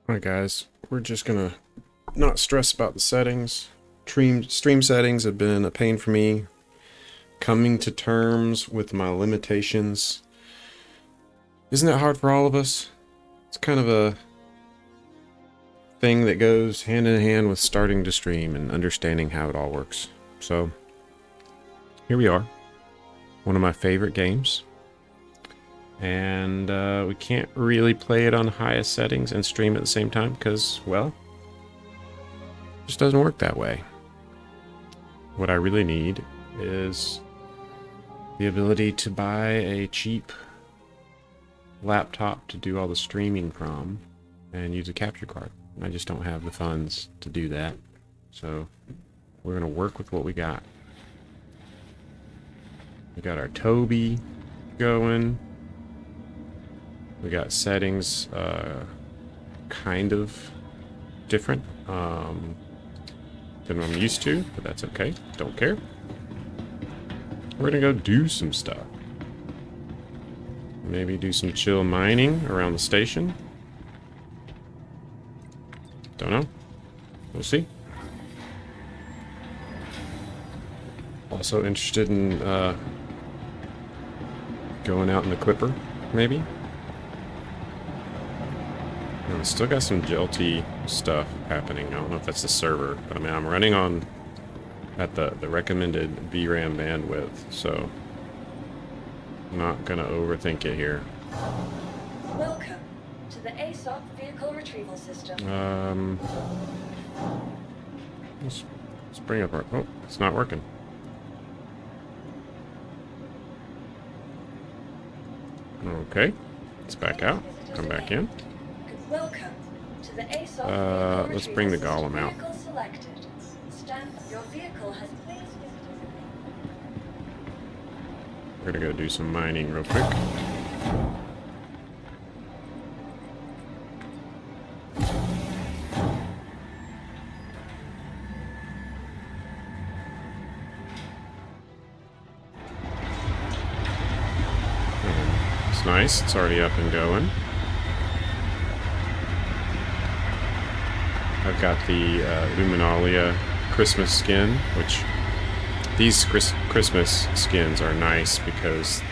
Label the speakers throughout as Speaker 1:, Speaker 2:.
Speaker 1: Alright guys, we're just gonna not stress about the settings. Stream settings have been a pain for me. Coming to terms with my limitations. Isn't that hard for all of us? It's kind of a thing that goes hand in hand with starting to stream and understanding how it all works. So, here we are. One of my favorite games. And we can't really play it on highest settings and stream at the same time because, well, it just doesn't work that way. What I really need is the ability to buy a cheap laptop to do all the streaming from and use a capture card. I just don't have the funds to do that. So we're going to work with what we got. We got our Tobii going. We got settings kind of different than I'm used to, but that's okay. Don't care. We're gonna go do some stuff. Maybe do some chill mining around the station. Don't know. We'll see. Also interested in going out in the Clipper, maybe. Still got some Jelty stuff happening. I don't know if that's the server, but I mean, I'm running on at the recommended VRAM bandwidth, so I'm not gonna overthink it here.
Speaker 2: Welcome to the ASOC vehicle retrieval system.
Speaker 1: Let's bring up our... Oh, it's not working. Okay, let's back out. Come back in.
Speaker 2: Welcome to the ASOC
Speaker 1: let's bring the Golem out.
Speaker 2: Vehicle selected. Your vehicle has please visited.
Speaker 1: We're gonna go do some mining real quick. It's nice, it's already up and going. I've got the Luminalia Christmas skin, which these Christmas skins are nice because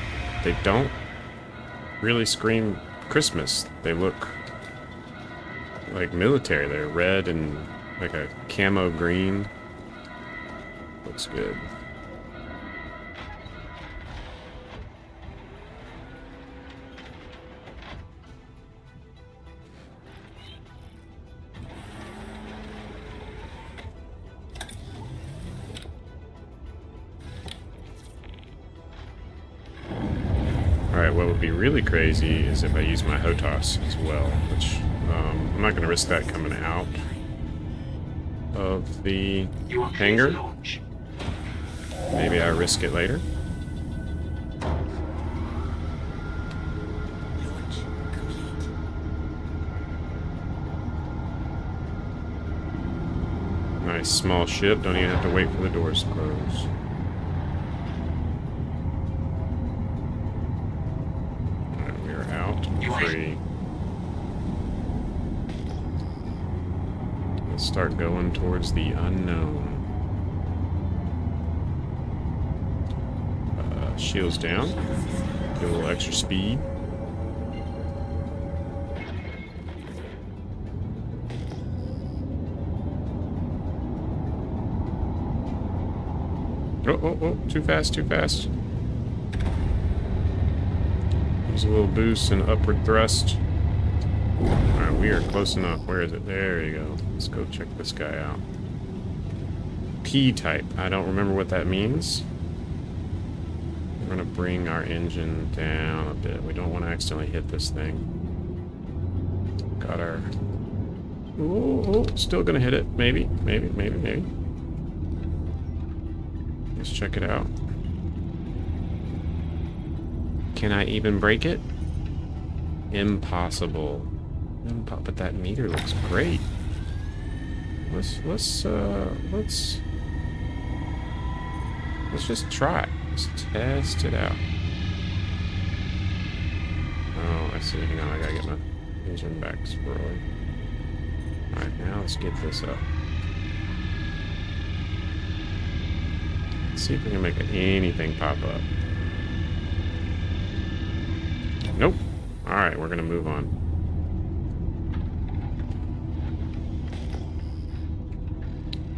Speaker 1: they don't really scream Christmas. They look like military. They're red and like a camo green. Looks good. Alright, what would be really crazy is if I use my HOTAS as well, which I'm not going to risk that coming out of the hangar. Maybe I risk it later. Nice small ship, don't even have to wait for the doors to close. Free. Let's start going towards the unknown. Shields down. Get a little extra speed. Oh, too fast, too fast. Use a little boost and upward thrust. Alright, we are close enough. Where is it? There you go. Let's go check this guy out. P-type. I don't remember what that means. We're going to bring our engine down a bit. We don't want to accidentally hit this thing. Got our... Oh, still going to hit it. Maybe. Let's check it out. Can I even break it? Impossible. But that meter looks great. Let's just try. Let's test it out. Oh, I see. Hang on, I gotta get my engine back squirrely. Alright, now let's get this up. Let's see if we can make anything pop up. Nope. Alright, we're gonna move on.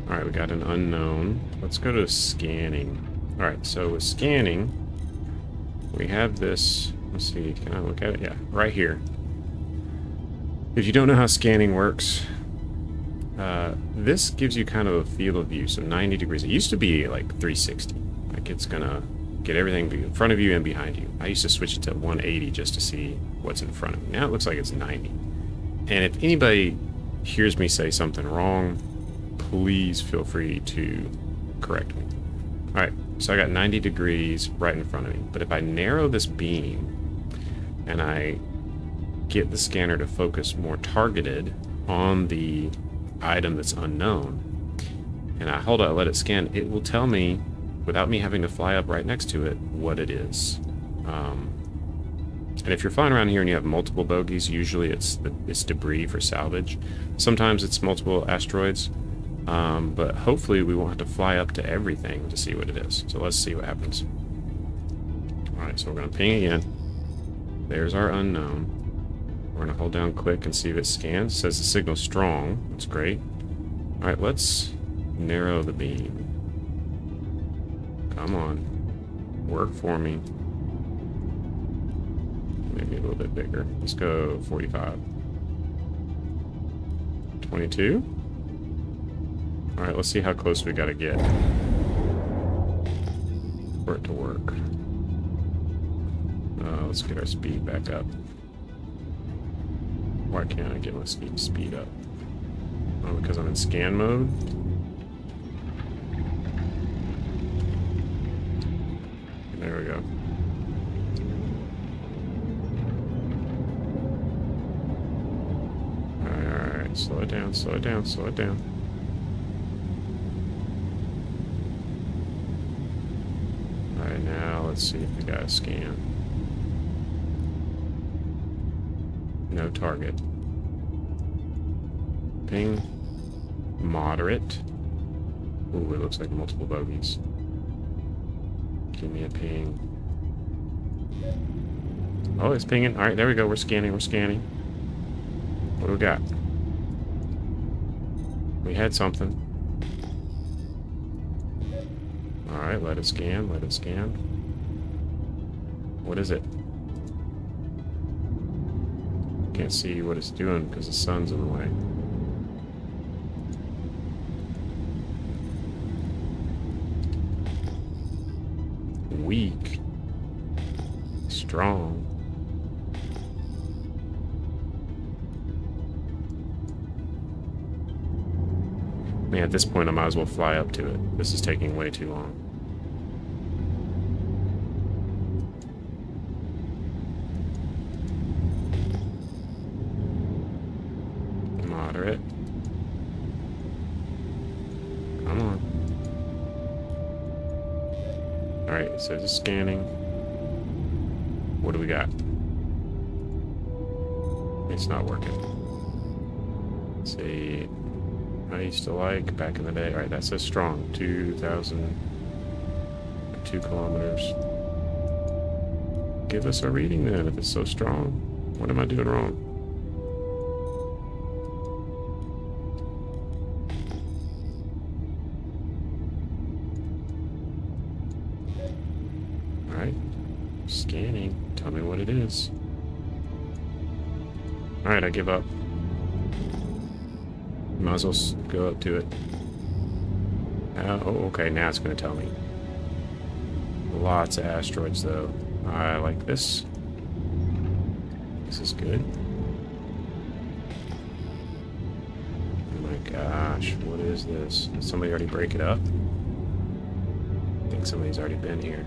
Speaker 1: Alright, we got an unknown. Let's go to scanning. Alright, so with scanning, we have this. Let's see, can I look at it? Yeah, right here. If you don't know how scanning works, this gives you kind of a field of view. So 90 degrees. It used to be like 360. Like it's gonna get everything in front of you and behind you. I used to switch it to 180 just to see what's in front of me. Now it looks like it's 90. And if anybody hears me say something wrong, please feel free to correct me. Alright, so I got 90 degrees right in front of me. But if I narrow this beam and I get the scanner to focus more targeted on the item that's unknown, and I hold it, let it scan, it will tell me, without me having to fly up right next to it, what it is. And if you're flying around here and you have multiple bogies, usually it's debris for salvage. Sometimes it's multiple asteroids, but hopefully we won't have to fly up to everything to see what it is. So let's see what happens. Alright, so we're going to ping again. There's our unknown. We're going to hold down click and see if it scans. It says the signal's strong. That's great. Alright, let's narrow the beam. Come on. Work for me. Maybe a little bit bigger. Let's go 45. 22. Alright, let's see how close we got to get for it to work. Let's get our speed back up. Why can't I get my speed up? Oh, because I'm in scan mode? There we go. Alright, slow it down, slow it down, slow it down. Alright, now let's see if we got a scan. No target. Ping. Moderate. Ooh, it looks like multiple bogies. Give me a ping. Oh, it's pinging. Alright, there we go. We're scanning, we're scanning. What do we got? We had something. Alright, let it scan, let it scan. What is it? Can't see what it's doing because the sun's in the way. Weak. Strong. Man, at this point I might as well fly up to it. This is taking way too long. Moderate. Come on. Alright, so just scanning. What do we got? It's not working. Let's see. I used to like back in the day. Alright, that says strong. 2,000. 2 kilometers. Give us a reading then if it's so strong. What am I doing wrong? Scanning. Tell me what it is. Alright, I give up. Might as well go up to it. Oh, okay, now it's going to tell me. Lots of asteroids, though. I like this. This is good. Oh my gosh, what is this? Did somebody already break it up? I think somebody's already been here.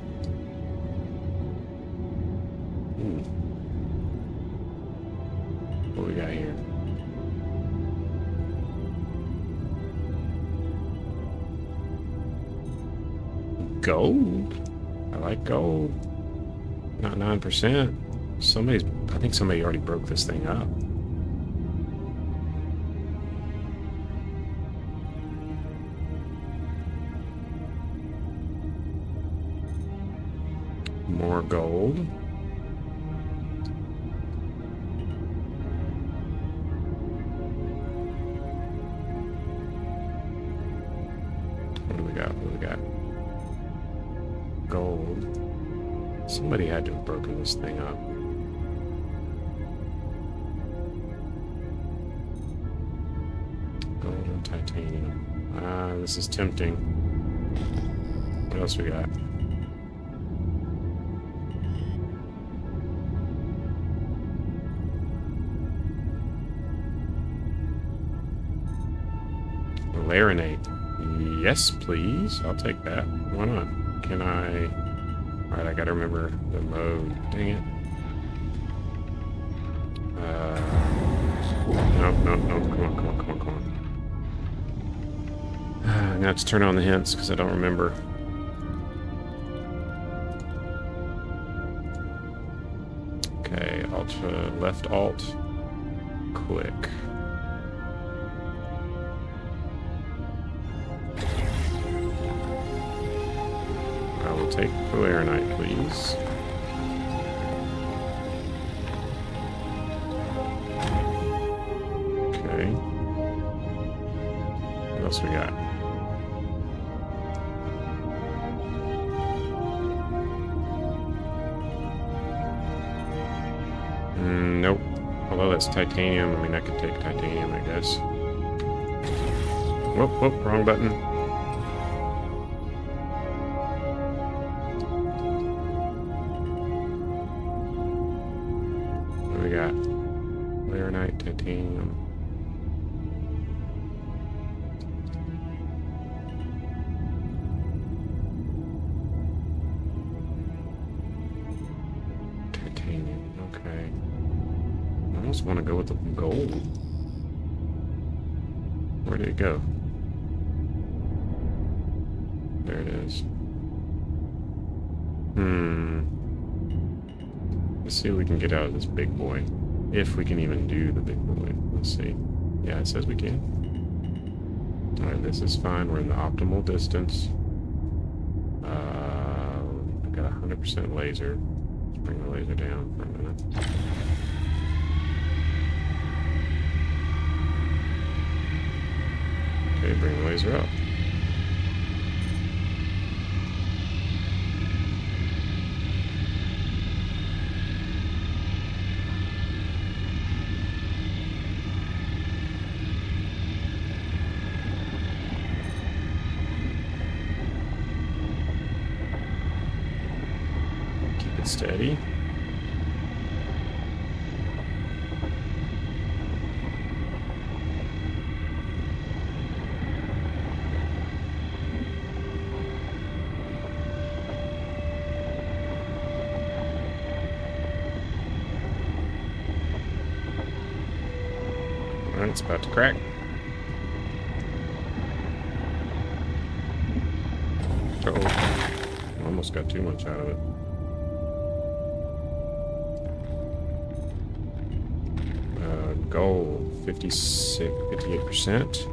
Speaker 1: What we got here? Gold? I like gold. Not 9%. I think somebody already broke this thing up. More gold. What do we got? What do we got? Gold. Somebody had to have broken this thing up. Gold and titanium. Ah, this is tempting. What else we got? Larinate. Yes, please. I'll take that. Why not? Can I... Alright, I gotta remember the mode. Dang it. Nope, nope, nope. Come on, come on, come on, come on. I'm gonna have to turn on the hints because I don't remember. Okay, left alt, click. I will take Larinite, please. Okay. What else we got? Nope. Although that's titanium, I mean, I could take titanium, I guess. Whoop, whoop, wrong button. What do we got? Larinite, titanium. Titanium, okay. I almost want to go with the gold. Where did it go? There it is. Let's see what we can get out of this big boy. If we can even do the big boy. Let's see. Yeah, it says we can. Alright, this is fine. We're in the optimal distance. I've got 100% laser. Let's bring the laser down for a minute. Okay, bring the laser up. Keep it steady. Alright, it's about to crack. Uh-oh. Almost got too much out of it. Gold, 58%.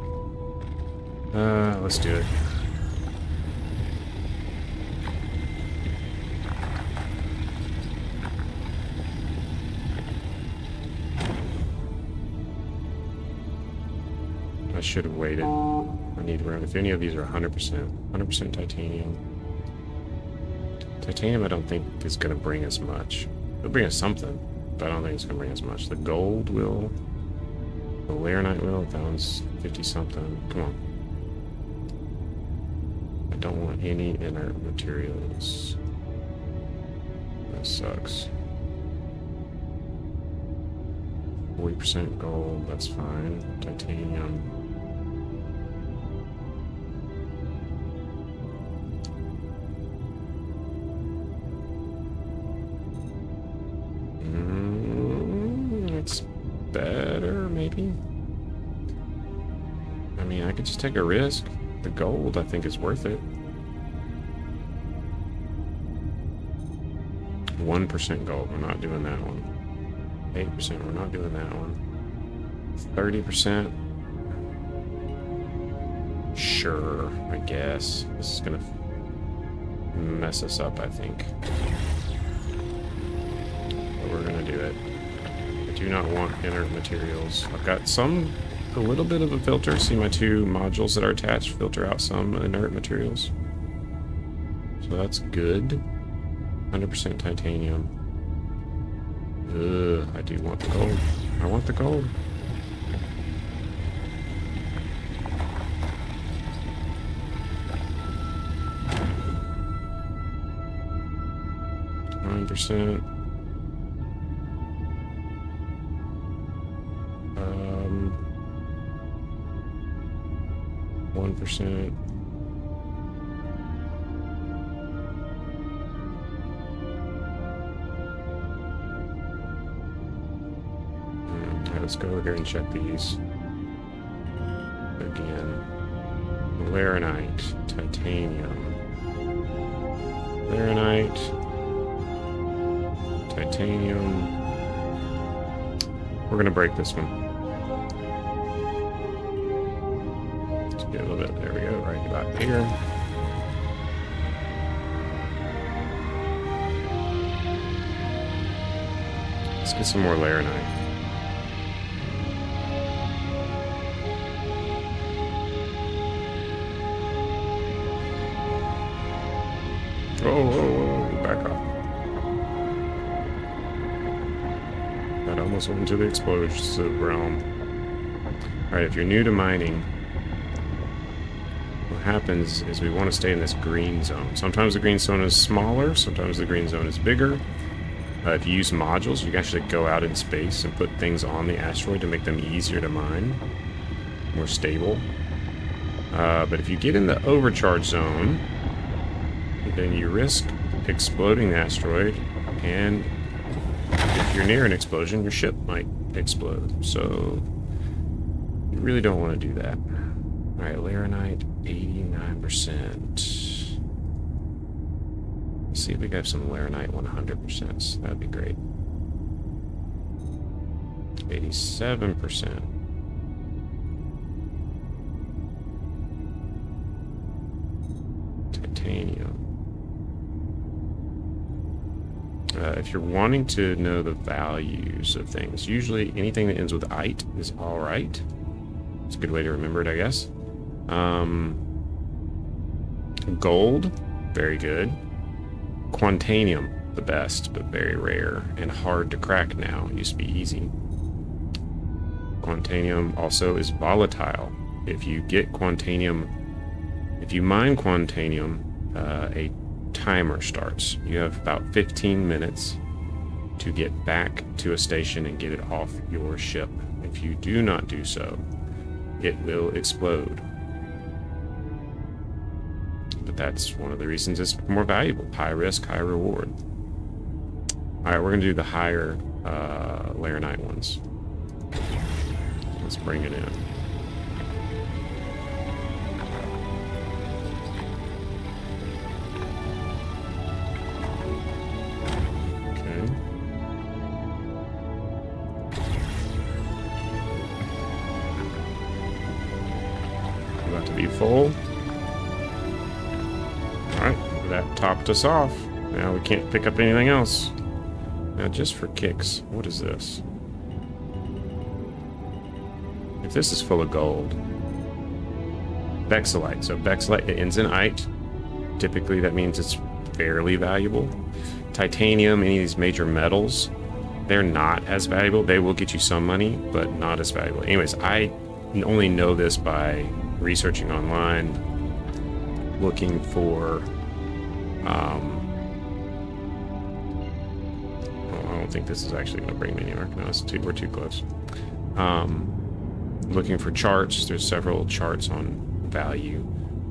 Speaker 1: Let's do it. I should have waited. I need around, if any of these are 100%. 100% titanium. Titanium I don't think is going to bring us much. It'll bring us something, but I don't think it's going to bring us much. The gold will. The Larinite will. That one's 50-something. Come on. I don't want any inert materials. That sucks. 40% gold, that's fine. Titanium. It's better, maybe? I mean, I could just take a risk. The gold, I think, is worth it. 1% gold, we're not doing that one. 8%, we're not doing that one. 30%. Sure, I guess. This is gonna mess us up, I think. we're gonna do it. I do not want inert materials. I've got a little bit of a filter. See my two modules that are attached filter out some inert materials. So that's good. 100% titanium. Ugh, I do want the gold. I want the gold. %. 1%. Let's go over here and check these again. Laranite, titanium, laranite, titanium. We're gonna break this one. Let's get a little bit. There we go. Right about here. Let's get some more laranite. Whoa, back off. That almost went into the explosive realm. Alright, if you're new to mining, what happens is we want to stay in this green zone. Sometimes the green zone is smaller, sometimes the green zone is bigger. If you use modules, you can actually go out in space and put things on the asteroid to make them easier to mine, more stable. But if you get in the overcharge zone, then you risk exploding the asteroid, and if you're near an explosion, your ship might explode. So you really don't want to do that. Alright, laranite, 89%. Let's see if we got some laranite 100%. That'd be great. 87%. Titanium. If you're wanting to know the values of things, usually anything that ends with "ite" is alright. It's a good way to remember it, I guess. Gold, very good. Quantanium, the best, but very rare and hard to crack now. It used to be easy. Quantanium also is volatile. If you get quantanium, if you mine quantanium, a timer starts. You have about 15 minutes to get back to a station and get it off your ship. If you do not do so, it will explode. But that's one of the reasons it's more valuable. High risk, high reward. Alright, we're going to do the higher laranite ones. Let's bring it in. About to be full. Alright, that topped us off. Now we can't pick up anything else. Now just for kicks, what is this? If this is full of gold. Bexelite. So Bexelite, it ends in ite. Typically that means it's fairly valuable. Titanium, any of these major metals, they're not as valuable. They will get you some money, but not as valuable. Anyways, I only know this by researching online, looking for I don't think this is actually going to bring me anywhere. No, we're too close. Looking for charts. There's several charts on value.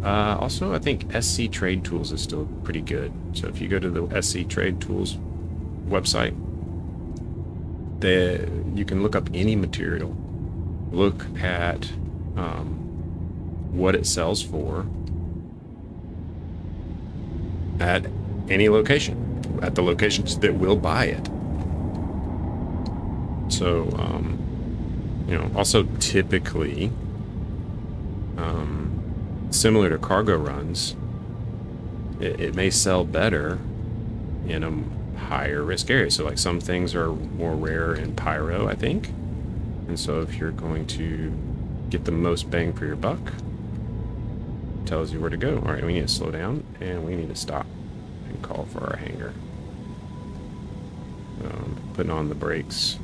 Speaker 1: Also, I think SC Trade Tools is still pretty good. So if you go to the SC Trade Tools website, you can look up any material. Look at what it sells for at any location, at the locations that will buy it. So, you know, also typically, similar to cargo runs, it may sell better in higher risk areas. So like some things are more rare in Pyro, I think. And so if you're going to get the most bang for your buck, it tells you where to go. All right, we need to slow down and we need to stop and call for our hangar. Putting on the brakes.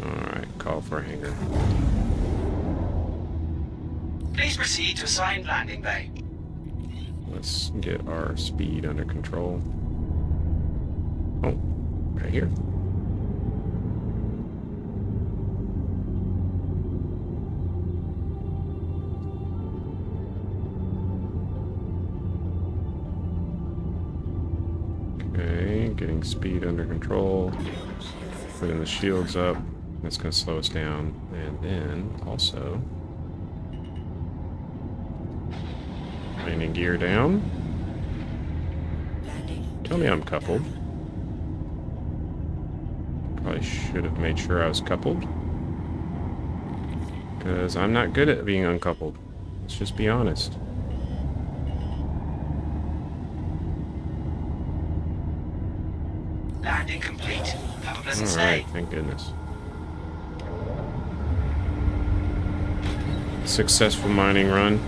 Speaker 1: All right, call for a hangar.
Speaker 3: Please proceed to assigned landing bay.
Speaker 1: Let's get our speed under control. Oh, right here. Okay, getting speed under control. Putting the shields up. That's going to slow us down. And then also landing gear down. Tell me I'm coupled. Probably should have made sure I was coupled. Because I'm not good at being uncoupled. Let's just be honest.
Speaker 3: Landing complete. Have a pleasant
Speaker 1: Alright,
Speaker 3: stay.
Speaker 1: thank goodness. Successful mining run.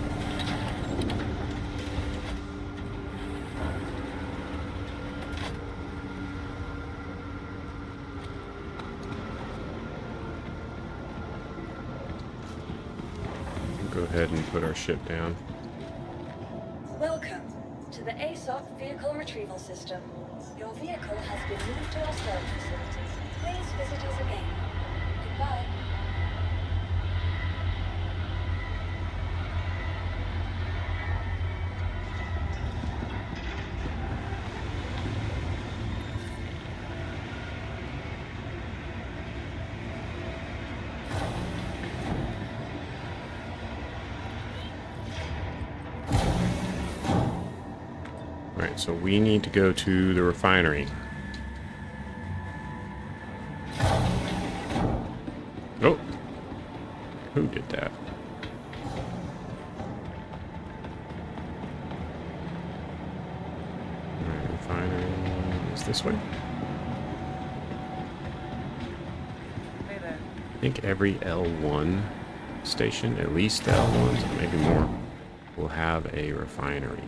Speaker 1: Go ahead and put our ship down.
Speaker 2: Welcome to the ASOC Vehicle Retrieval System. Your vehicle has been moved to our storage facility. Please visit us again. Goodbye.
Speaker 1: Alright, so we need to go to the refinery. Oh! Who did that? Alright, refinery is this way?
Speaker 4: Hey there.
Speaker 1: I think every L1 station, at least L1s, maybe more, will have a refinery.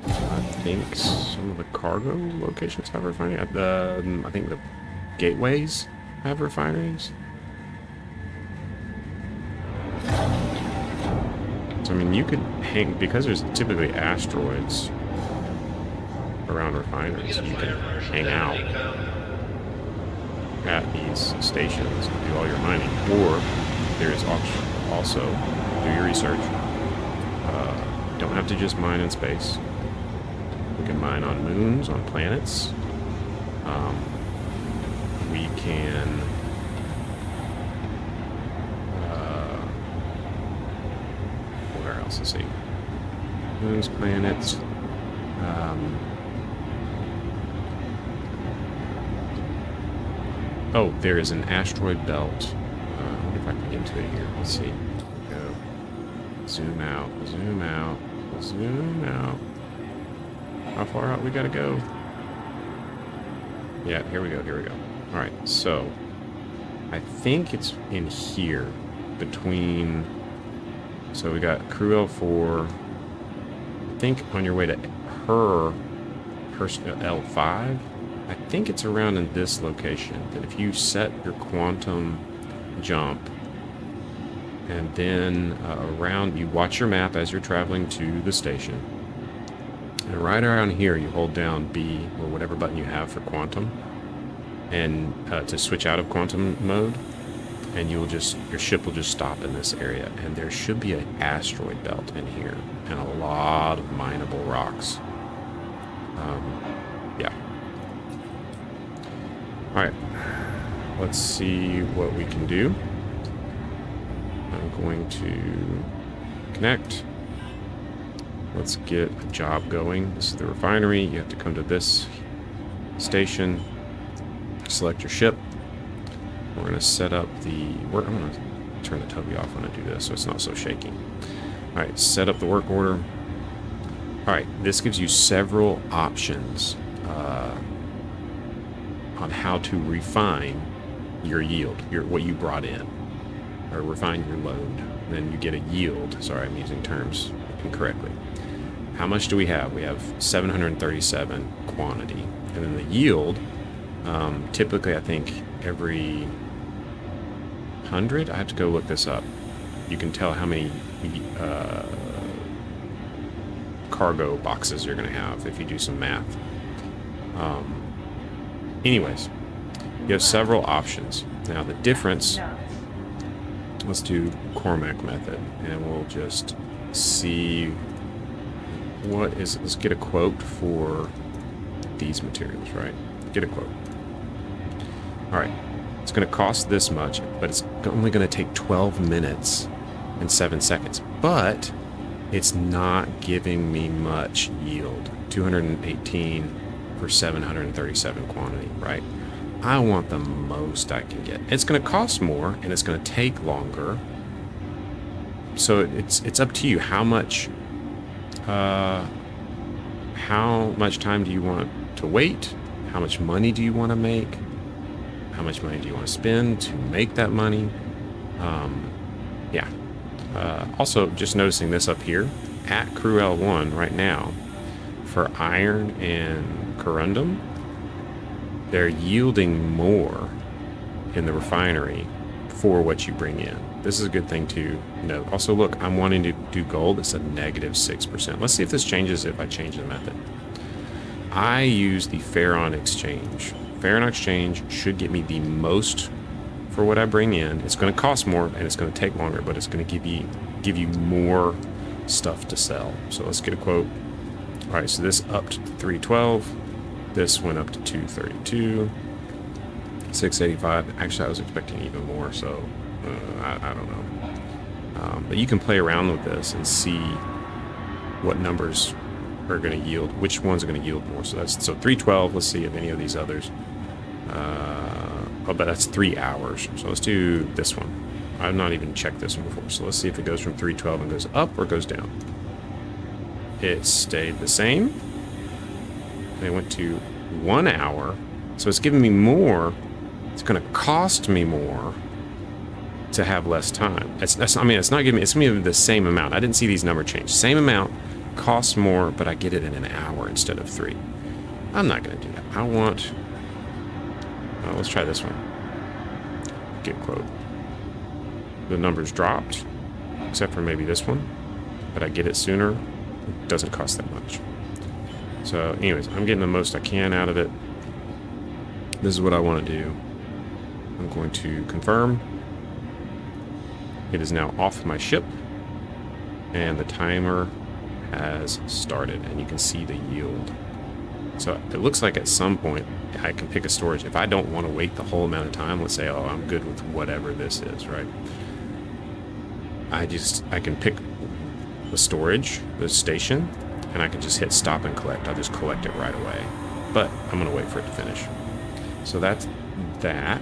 Speaker 1: I think some of the cargo locations have refineries. I think the gateways have refineries. So, I mean, you could hang, because there's typically asteroids around refineries, you can hang out at these stations and do all your mining. Or there's also, do your research. Don't have to just mine in space. We can mine on moons, on planets. We can where else? Let's see. Moons, planets. Oh, there is an asteroid belt. I wonder if I can get into it here. Let's see. Go. Zoom out. Zoom out. Zoom out. How far out we gotta go? Yeah, here we go, here we go. Alright, so I think it's in here between, so we got Crew L4. I think on your way to her L5, I think it's around in this location. That if you set your quantum jump and then around, you watch your map as you're traveling to the station. And right around here, you hold down B or whatever button you have for quantum, and to switch out of quantum mode, and you will just, your ship will just stop in this area, and there should be an asteroid belt in here, and a lot of mineable rocks. Yeah. All right. Let's see what we can do. I'm going to connect. Let's get a job going. This is the refinery. You have to come to this station, select your ship. We're going to set up the work. I'm going to turn the Toby off when I do this so it's not so shaky. All right, set up the work order. All right, this gives you several options on how to refine your yield, what you brought in, or refine your load. Then you get a yield. Sorry, I'm using terms incorrectly. How much do we have? We have 737 quantity. And then the yield, typically I think every 100, I have to go look this up. You can tell how many cargo boxes you're going to have if you do some math. Anyways, you have several options. Now the difference, let's do Cormac method, and we'll just see what is, let's get a quote for these materials, right? Get a quote. All right, it's going to cost this much, but it's only going to take 12 minutes and 7 seconds. But it's not giving me much yield. 218 for 737 quantity, right? I want the most I can get. It's going to cost more and it's going to take longer. So it's up to you. How much time do you want to wait? How much money do you want to make? How much money do you want to spend to make that money? Yeah. Also, just noticing this up here at Crew L1 right now for iron and corundum, they're yielding more in the refinery for what you bring in. This is a good thing to note. Also, look, I'm wanting to do gold. It's a -6%. Let's see if this changes if I change the method. I use the Ferron Exchange. Ferron Exchange should get me the most for what I bring in. It's going to cost more and it's going to take longer, but it's going to give you more stuff to sell. So let's get a quote. All right, so this up to 312. This went up to 232. 685. Actually, I was expecting even more, so I don't know. But you can play around with this and see what numbers are going to yield, which ones are going to yield more. So 312. Let's see if any of these others. Oh, but that's 3 hours. So let's do this one. I've not even checked this one before. So let's see if it goes from 312 and goes up or goes down. It stayed the same. And it went to 1 hour. So it's giving me more. It's going to cost me more to have less time. It's not giving me, it's giving me the same amount. I didn't see these numbers change. Same amount, costs more, but I get it in an hour instead of 3. I'm not going to do that. I want, let's try this one. Get quote. The numbers dropped, except for maybe this one, but I get it sooner. It doesn't cost that much. So anyways, I'm getting the most I can out of it. This is what I want to do. I'm going to confirm. It is now off my ship, and the timer has started, and you can see the yield. So it looks like at some point I can pick a storage. If I don't want to wait the whole amount of time, let's say, oh, I'm good with whatever this is, right? I can pick the storage, the station, and I can just hit stop and collect. I'll just collect it right away. But I'm going to wait for it to finish. So that's that.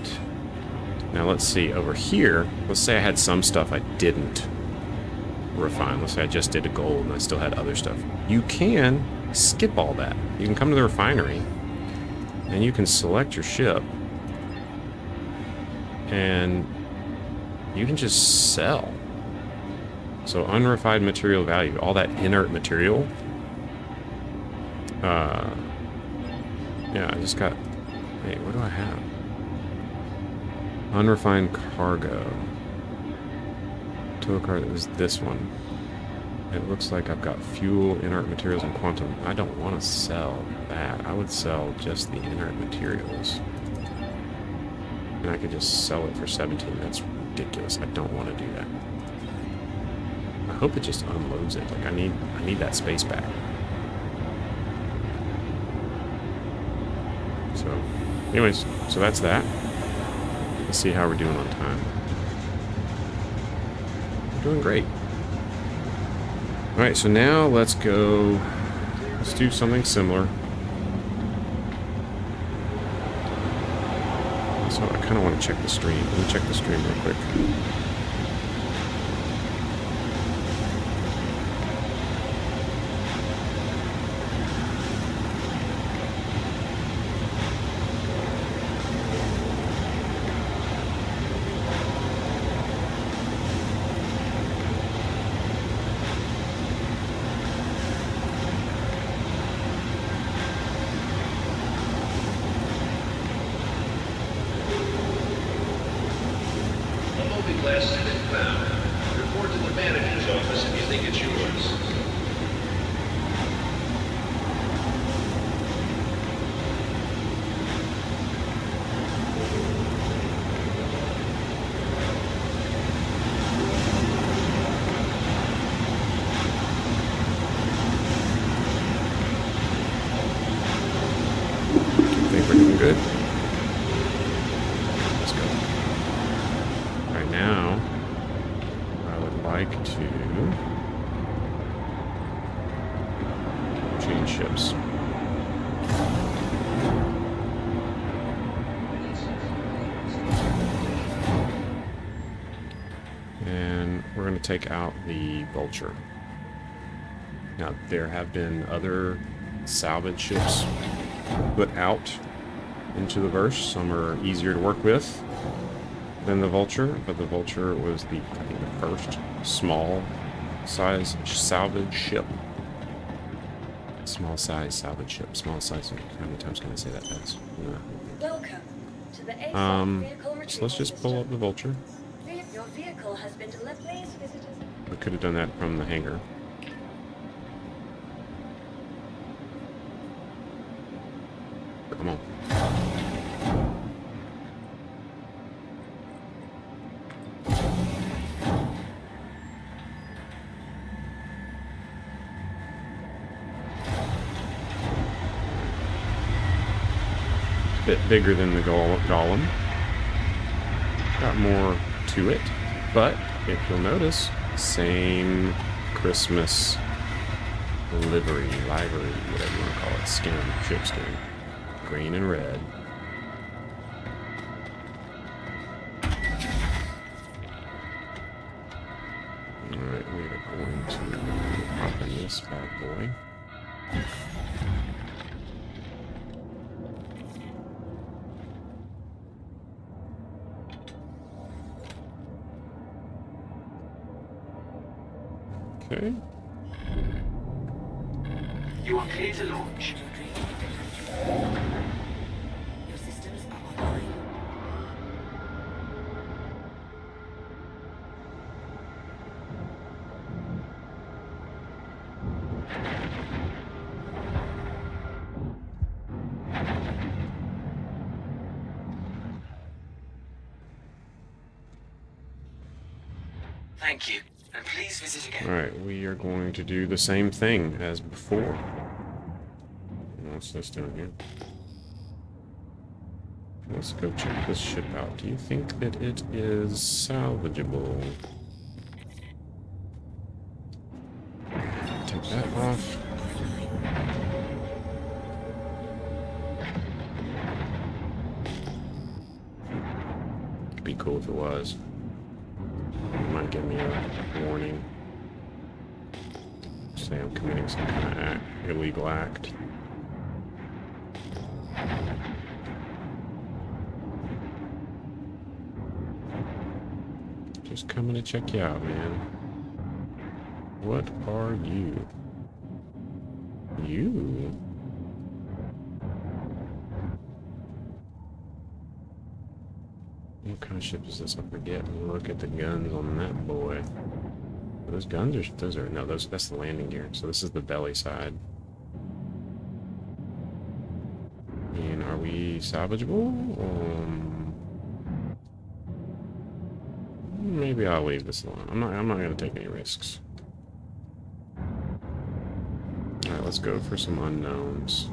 Speaker 1: Now let's see, over here, let's say I had some stuff I didn't refine. Let's say I just did a gold and I still had other stuff. You can skip all that. You can come to the refinery and you can select your ship and you can just sell. So unrefined material value, all that inert material. Yeah, I just got, wait, what do I have? Unrefined cargo. Total cargo is this one. It looks like I've got fuel, inert materials, and quantum. I don't want to sell that. I would sell just the inert materials. And I could just sell it for 17. That's ridiculous. I don't want to do that. I hope it just unloads it. Like I need that space back. So, anyways, so that's that. Let's see how we're doing on time. We're doing great. Alright, so now let's go. Let's do something similar. So I kind of want to check the stream. Let me check the stream real quick.
Speaker 5: The glass has been found. Report to the manager's office if you think it's yours.
Speaker 1: Think we're doing good. Let's go. Right now, I would like to change ships. And we're going to take out the Vulture. Now, there have been other salvage ships put out into the verse. Some are easier to work with than the Vulture, but the Vulture was I think the first small size salvage ship. Small size salvage ship. Small size. How many times can I say that fast?
Speaker 2: Welcome to the ASOP vehicle retrieval
Speaker 1: So let's just pull up the Vulture.
Speaker 2: Your vehicle has been delivered. Please visit us.
Speaker 1: We could have done that from the hangar. Come on. Bit bigger than the Golem. Got more to it, but if you'll notice, same Christmas livery, whatever you want to call it, skin, ship skin, green and red. Alright, we are going to hop in this bad boy. Okay.
Speaker 3: You are clear to launch.
Speaker 6: Your systems are online.
Speaker 3: Thank you. And please visit again.
Speaker 1: Alright, we are going to do the same thing as before. What's this doing here? Let's go check this ship out. Do you think that it is salvageable? Take that off. It'd be cool if it was. It might give me a warning. Say I'm committing some kind of illegal act. Just coming to check you out, man. What are you? You? What kind of ship is this? I forget. Look at the guns on that boy. Those guns are, that's the landing gear. So this is the belly side. And are we salvageable? Maybe I'll leave this alone. I'm not gonna take any risks. Alright, let's go for some unknowns.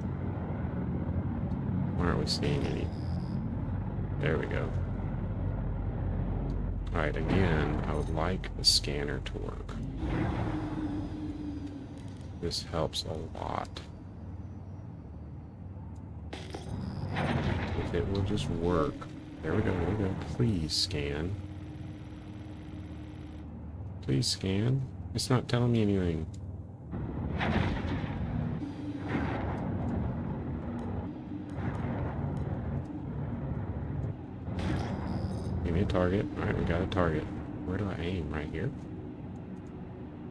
Speaker 1: Why aren't we seeing any? There we go. Alright, again, I would like the scanner to work. This helps a lot. If it will just work. There we go, there we go. Please scan. Please scan. It's not telling me anything. Give me a target. Alright, we got a target. Where do I aim? Right here?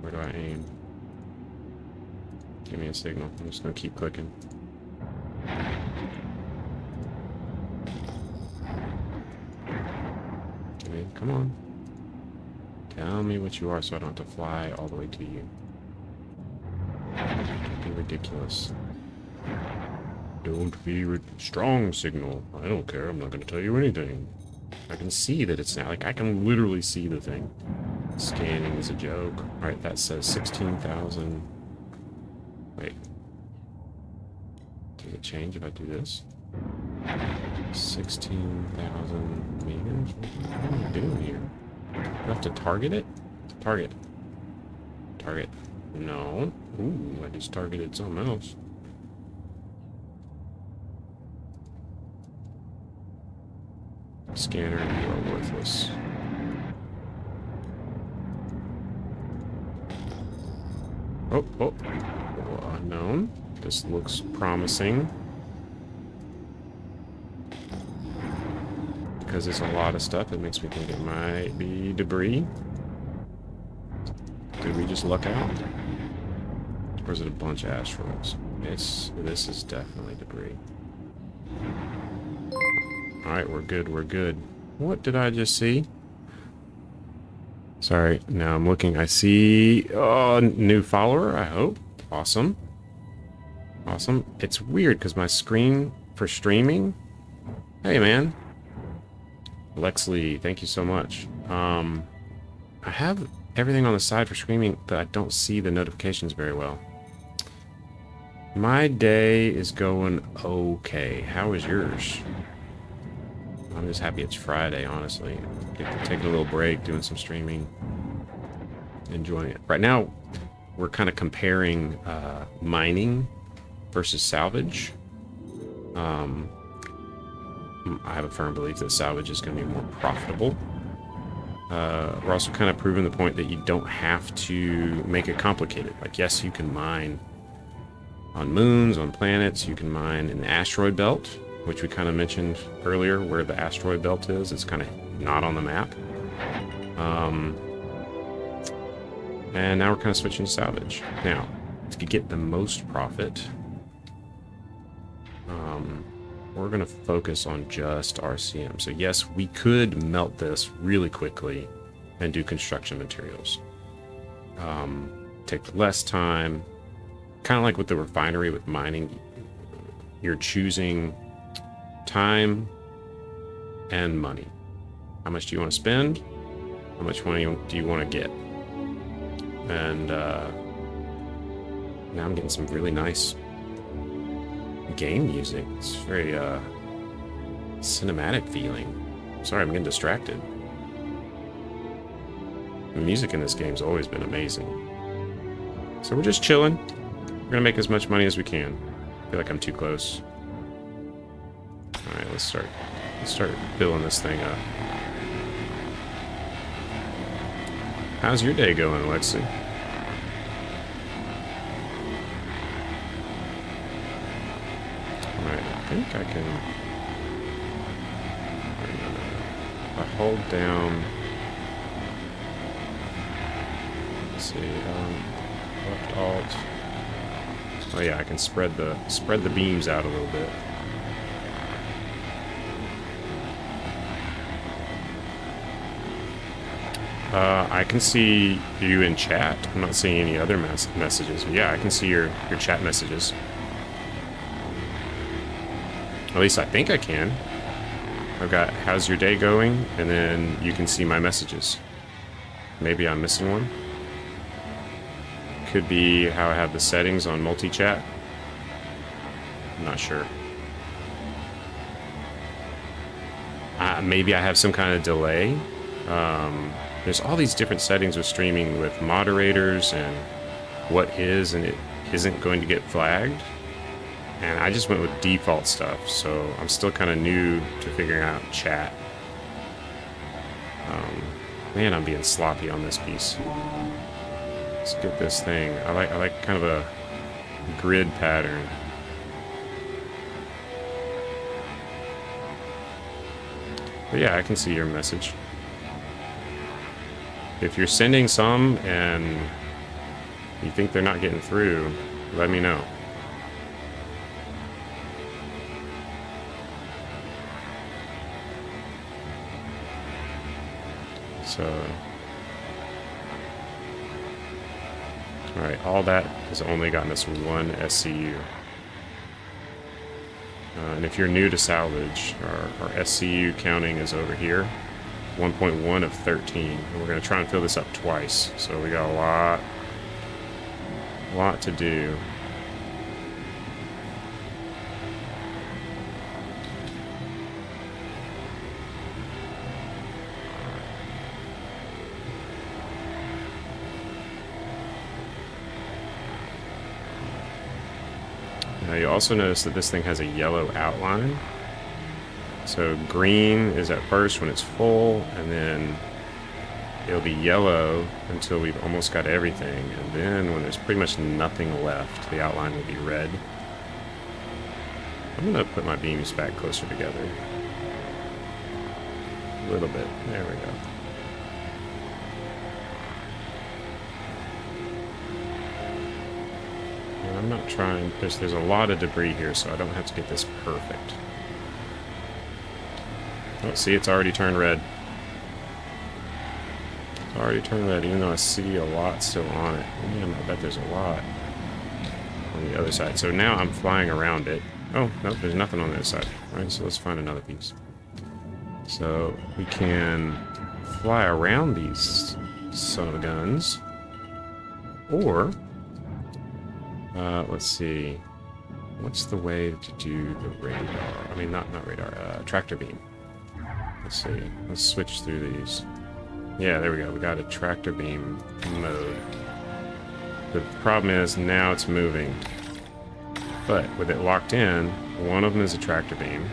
Speaker 1: Where do I aim? Give me a signal. I'm just gonna keep clicking. Come on. Tell me what you are so I don't have to fly all the way to you. Don't be ridiculous. Don't be strong signal. I don't care. I'm not going to tell you anything. I can see that it's now. Like, I can literally see the thing. Scanning is a joke. Alright, that says 16,000. Wait. Does it change if I do this? 16,000 meters? What am I doing here? Do I have to target it? Target. Target. No. Ooh, I just targeted something else. Scanner, you are worthless. Oh, oh. Unknown. This looks promising. Because there's a lot of stuff, it makes me think it might be debris. Did we just luck out? Or is it a bunch of asteroids? This is definitely debris. Alright, we're good, we're good. What did I just see? Sorry, now I'm looking. I see... Oh, new follower, I hope. Awesome. Awesome. It's weird, because my screen for streaming... Hey, man. Lexley, thank you so much. I have everything on the side for streaming, but I don't see the notifications very well. My day is going okay. How is yours? I'm just happy it's Friday, honestly. Taking a little break, doing some streaming, enjoying it. Right now, we're kind of comparing mining versus salvage. I have a firm belief that salvage is going to be more profitable. We're also kind of proving the point that you don't have to make it complicated. Like, yes, you can mine on moons, on planets. You can mine in the asteroid belt, which we kind of mentioned earlier, where the asteroid belt is. It's kind of not on the map. And now we're kind of switching to salvage. Now, to get the most profit, we're going to focus on just RCM. So yes, we could melt this really quickly and do construction materials. Take less time. Kind of like with the refinery with mining, you're choosing time and money. How much do you want to spend? How much money do you want to get? And now I'm getting some really nice game music. It's very cinematic feeling. Sorry, I'm getting distracted. The music in this game's always been amazing. So we're just chilling. We're gonna make as much money as we can. I feel like I'm too close. Alright, let's start building this thing up. How's your day going, Alexi? Alright, I think I can... If I hold down... Let's see, left alt... Oh yeah, I can spread the beams out a little bit. I can see you in chat. I'm not seeing any other messages. But yeah, I can see your chat messages. At least I think I can. I've got how's your day going, and then you can see my messages. Maybe I'm missing one. Could be how I have the settings on multi-chat. I'm not sure. Maybe I have some kind of delay. There's all these different settings with streaming with moderators and what is and it isn't going to get flagged. And I just went with default stuff, so I'm still kind of new to figuring out chat. Man, I'm being sloppy on this piece. Let's get this thing. I like kind of a grid pattern. But yeah, I can see your message. If you're sending some and you think they're not getting through, let me know. So Alright, all that has only gotten us one SCU. And if you're new to salvage, our SCU counting is over here. 1.1 of 13. And we're going to try and fill this up twice. So we got a lot to do. Now you also notice that this thing has a yellow outline. So green is at first when it's full, and then it'll be yellow until we've almost got everything. And then when there's pretty much nothing left, the outline will be red. I'm gonna put my beams back closer together. A little bit. There we go. I'm not trying, there's a lot of debris here, so I don't have to get this perfect. Oh, see, it's already turned red. It's already turned red, even though I see a lot still on it. Man, I bet there's a lot on the other side. So now I'm flying around it. Oh, nope, there's nothing on the other side. Alright, so let's find another piece. So we can fly around these son of guns. Or... let's see. What's the way to do the radar? I mean, not radar, tractor beam. Let's see. Let's switch through these. Yeah, there we go. We got a tractor beam mode. The problem is now it's moving. But with it locked in, one of them is a tractor beam.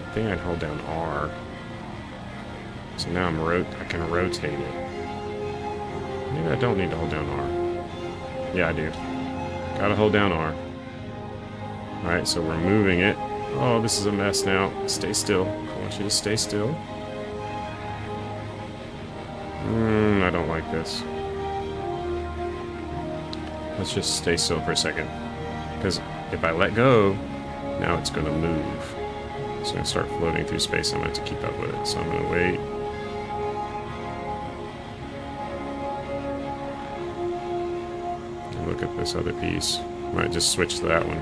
Speaker 1: I think I'd hold down R. So now I can rotate it. Maybe I don't need to hold down R. Yeah, I do. Gotta hold down R. Alright, so we're moving it. Oh, this is a mess now. Stay still. I want you to stay still. I don't like this. Let's just stay still for a second. Because if I let go, now it's going to move. It's going to start floating through space. I'm going to have to keep up with it. So I'm going to wait. Look at this other piece. Might just switch to that one.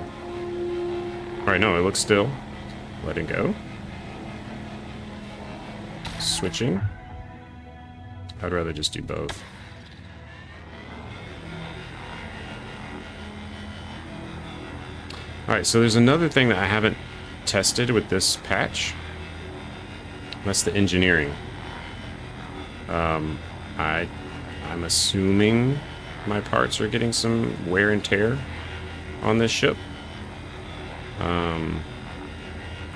Speaker 1: Alright, no, it looks still. Letting go. Switching. I'd rather just do both. Alright, so there's another thing that I haven't tested with this patch. That's the engineering. I'm assuming my parts are getting some wear and tear on this ship.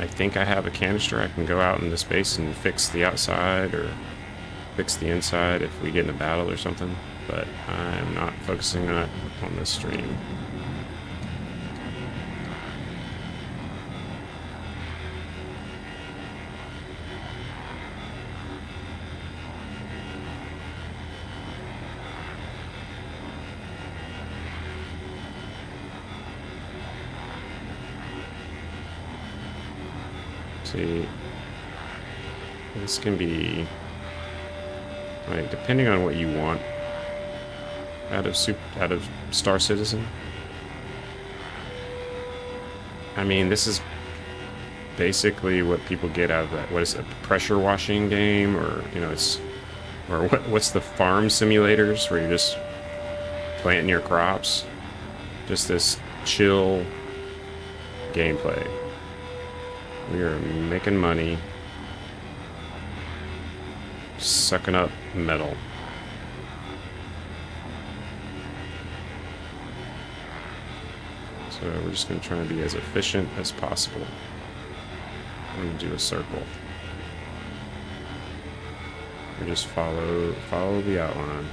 Speaker 1: I think I have a canister. I can go out into space and fix the outside or fix the inside if we get in a battle or something, but I'm not focusing on this stream. See, this can be, like, depending on what you want out of Star Citizen. I mean, this is basically what people get out of that. What is it, a pressure washing game, or what's the farm simulators where you're just planting your crops? Just this chill gameplay. We are making money, sucking up metal. So we're just going to try and be as efficient as possible. I'm going to do a circle. We just follow the outline.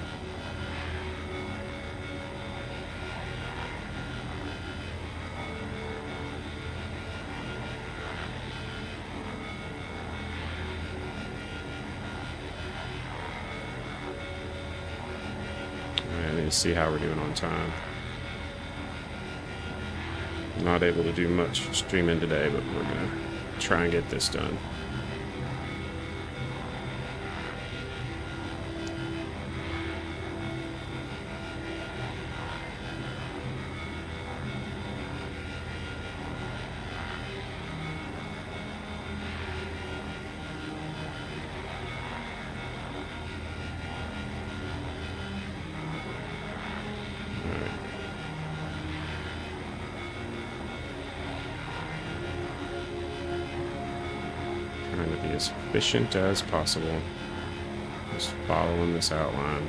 Speaker 1: See how we're doing on time. Not able to do much streaming today, but we're gonna try and get this done. Trying to be as efficient as possible. Just following this outline.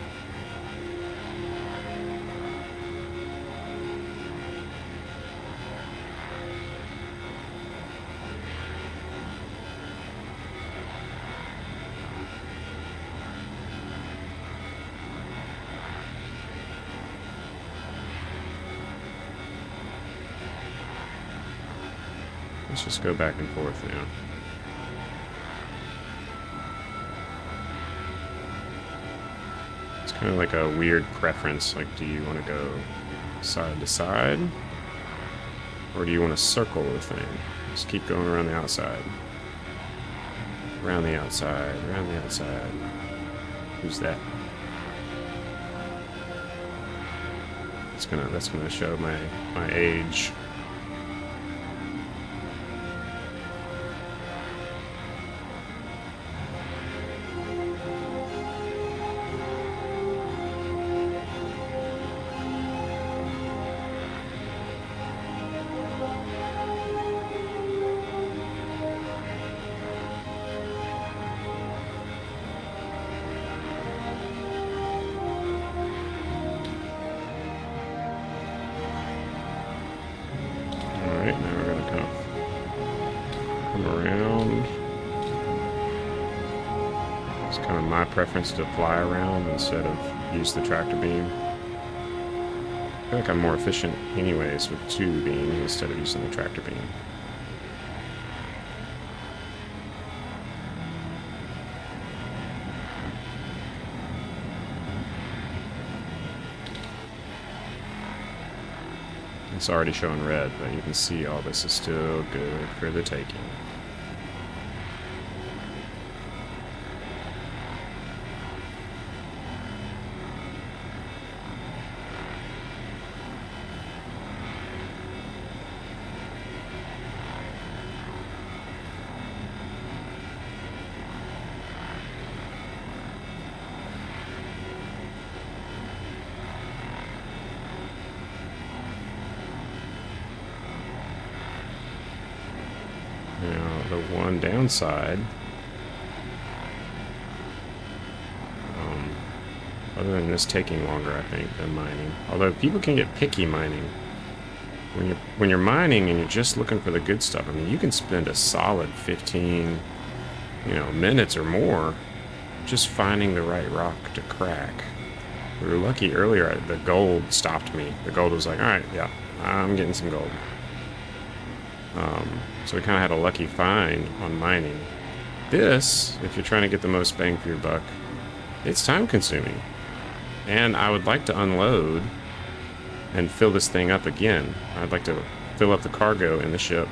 Speaker 1: Let's just go back and forth now. It's kind of like a weird preference. Like, do you want to go side to side? Or do you want to circle the thing? Just keep going around the outside. Around the outside, around the outside. Who's that? That's gonna show my age. Alright, now we're gonna kind of come around. It's kind of my preference to fly around instead of use the tractor beam. I feel like I'm more efficient anyways with two beams instead of using the tractor beam. It's already showing red, but you can see all this is still good for the taking. Now, the one downside, other than this taking longer, I think, than mining. Although people can get picky mining. When you're mining and you're just looking for the good stuff, I mean, you can spend a solid 15, minutes or more just finding the right rock to crack. We were lucky earlier, the gold stopped me. The gold was like, all right, yeah, I'm getting some gold. So we kind of had a lucky find on mining. This, if you're trying to get the most bang for your buck, it's time consuming. And I would like to unload and fill this thing up again. I'd like to fill up the cargo in the ship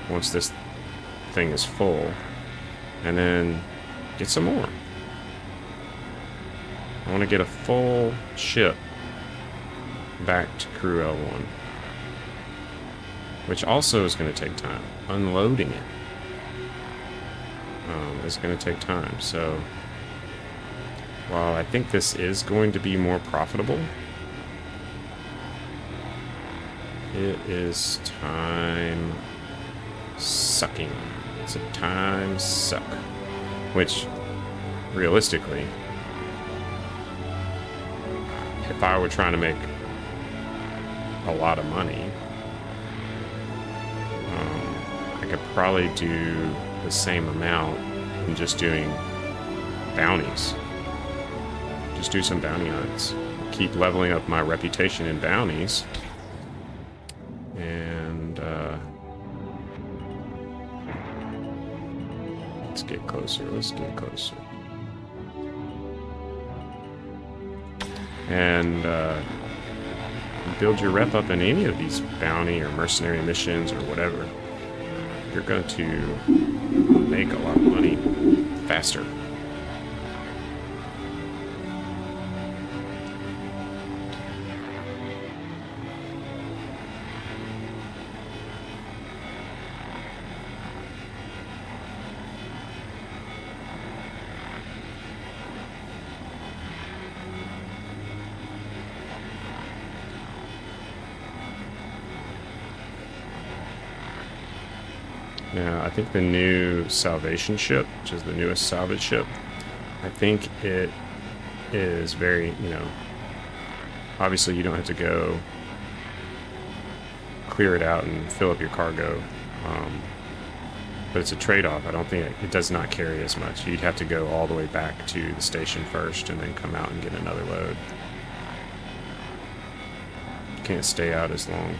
Speaker 1: once this thing is full, and then get some more. I want to get a full ship back to Crew L1. Which also is going to take time. Unloading it is going to take time. So, while I think this is going to be more profitable, it is time sucking. It's a time suck. Which, realistically, if I were trying to make a lot of money, I could probably do the same amount in just doing bounties. Just do some bounty hunts. Keep leveling up my reputation in bounties. And let's get closer. Let's get closer. And build your rep up in any of these bounty or mercenary missions or whatever. You're going to make a lot of money faster. Now, I think the new Salvation ship, which is the newest salvage ship, I think it is very, you know, obviously you don't have to go clear it out and fill up your cargo. But it's a trade-off. I don't think it does not carry as much. You'd have to go all the way back to the station first and then come out and get another load. You can't stay out as long.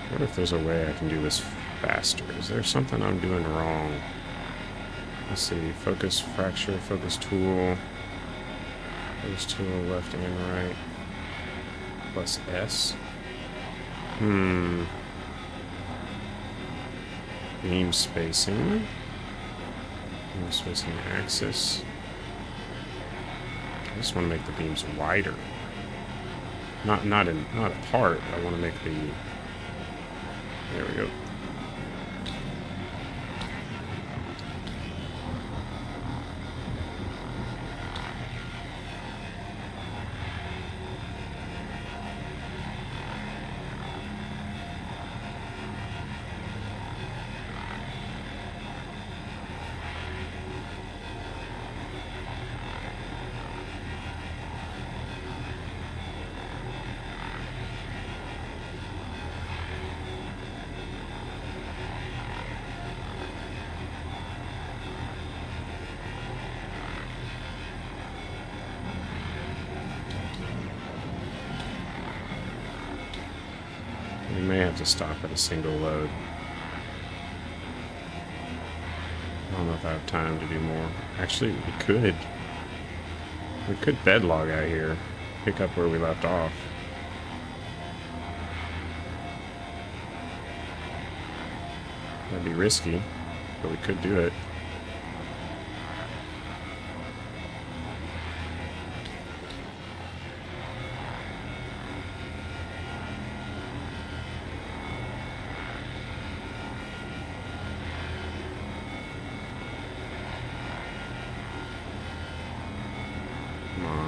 Speaker 1: I wonder if there's a way I can do this faster. Is there something I'm doing wrong? Let's see. Focus fracture, focus tool. Focus tool left and right. Plus S. Beam spacing. Beam spacing axis. I just want to make the beams wider. Not apart. I want to make the... There we go. We may have to stop at a single load. I don't know if I have time to do more. Actually, we could. We could bed log out here. Pick up where we left off. That'd be risky, but we could do it.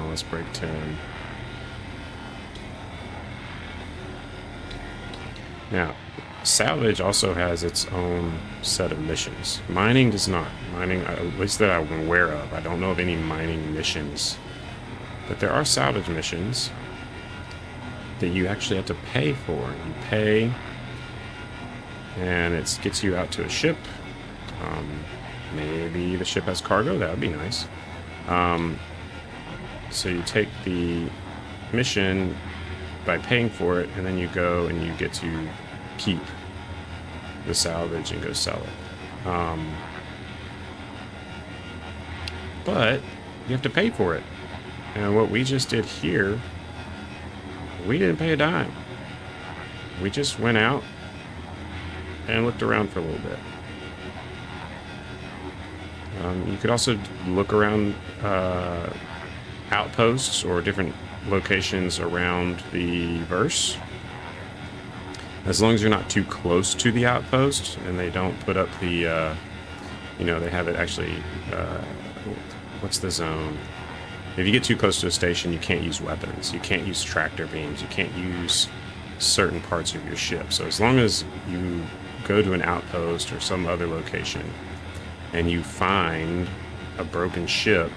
Speaker 1: Let's break 10. Now, salvage also has its own set of missions. Mining does not. Mining, at least that I'm aware of. I don't know of any mining missions. But there are salvage missions that you actually have to pay for. You pay, and it gets you out to a ship. Maybe the ship has cargo. That would be nice. So you take the mission by paying for it, and then you go and you get to keep the salvage and go sell it. But you have to pay for it. And what we just did here, we didn't pay a dime. We just went out and looked around for a little bit. You could also look around outposts or different locations around the verse. As long as you're not too close to the outpost and they don't put up the, they have it actually, what's the zone? If you get too close to a station, you can't use weapons. You can't use tractor beams. You can't use certain parts of your ship. So as long as you go to an outpost or some other location and you find a broken ship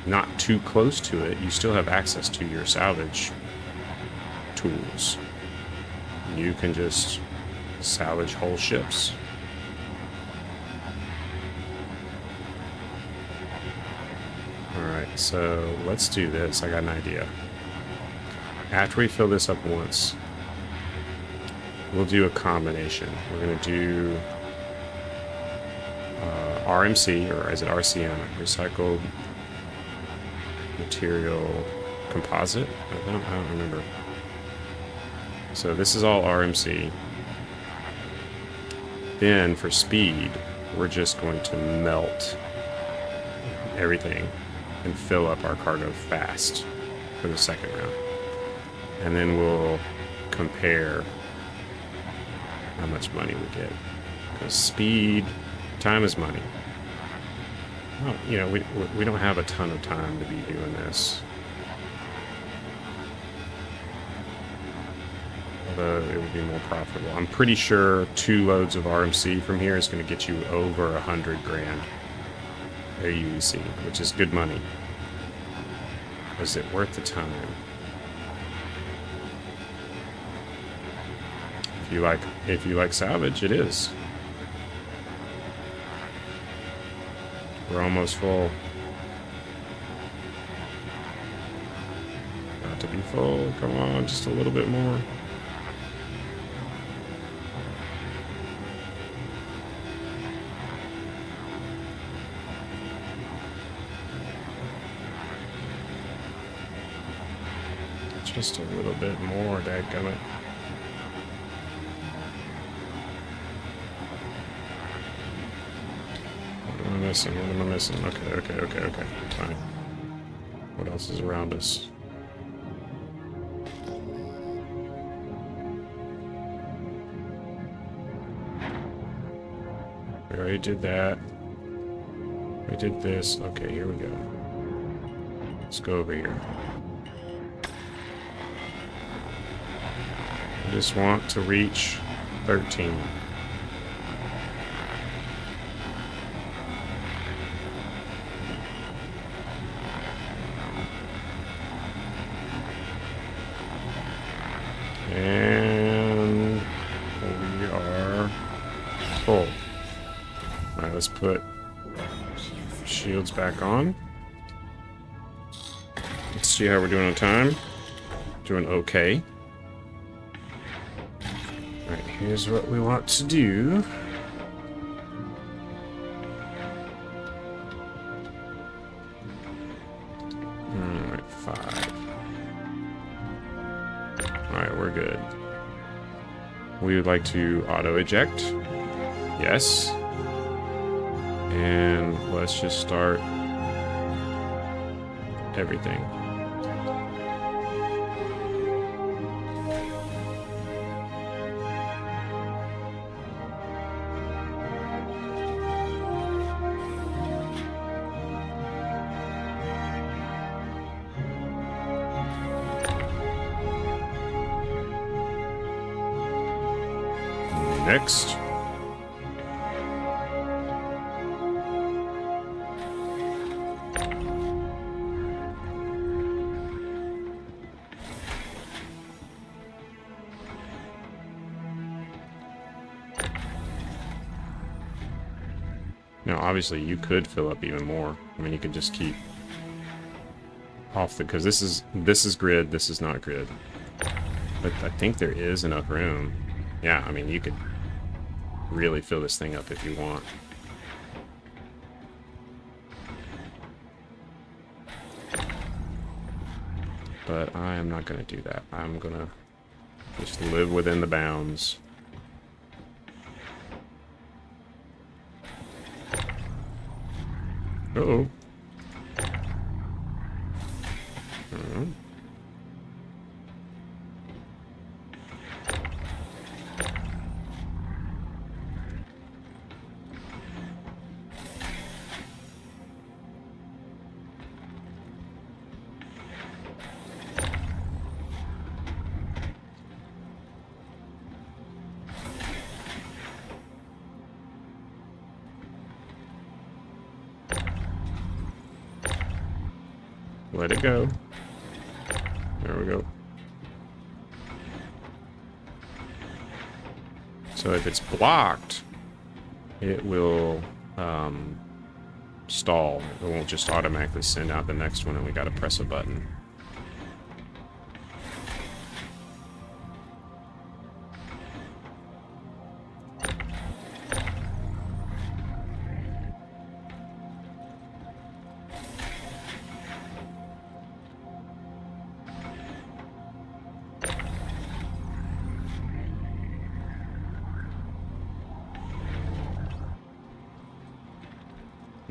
Speaker 1: not too close to it, you still have access to your salvage tools. You can just salvage whole ships. Alright, so let's do this. I got an idea. After we fill this up once, we'll do a combination. We're going to do RMC, or is it RCM? Recycled Material Composite? I don't remember. So this is all RMC. Then for speed, we're just going to melt everything and fill up our cargo fast for the second round. And then we'll compare how much money we get. Because speed, time is money. Well, you know, we don't have a ton of time to be doing this. Although it would be more profitable. I'm pretty sure 2 loads of RMC from here is going to get you over 100 grand AUC, which is good money. Is it worth the time? If you like salvage, it is. We're almost full. Got to be full. Come on, just a little bit more. Just a little bit more, dadgummit. What am I missing? What am I missing? Okay. Fine. What else is around us? We already did that. We did this. Okay, here we go. Let's go over here. I just want to reach 13. And we are full. Alright, let's put shields back on. Let's see how we're doing on time. Doing okay. Alright, here's what we want to do. Alright, 5. Alright, we're good. We would like to auto-eject. Yes. And let's just start everything. Next. Now, obviously, you could fill up even more. I mean, you could just keep off the, because this is grid, this is not grid. But I think there is enough room. Yeah, I mean, you could really fill this thing up if you want. But I am not going to do that. I'm going to just live within the bounds. Uh-oh. Let it go. There we go. So if it's blocked, it will stall. It won't just automatically send out the next one and we gotta press a button.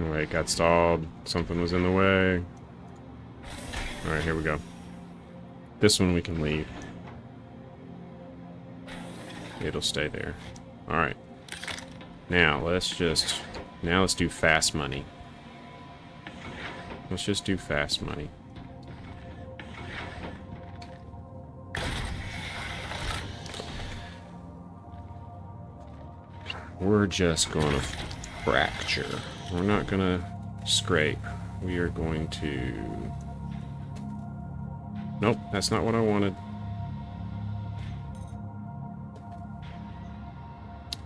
Speaker 1: Alright, got stalled. Something was in the way. Alright, here we go. This one we can leave. It'll stay there. Alright. Now, let's do fast money. Let's just do fast money. We're just gonna fracture. We're not gonna scrape. We are going to... Nope, that's not what I wanted.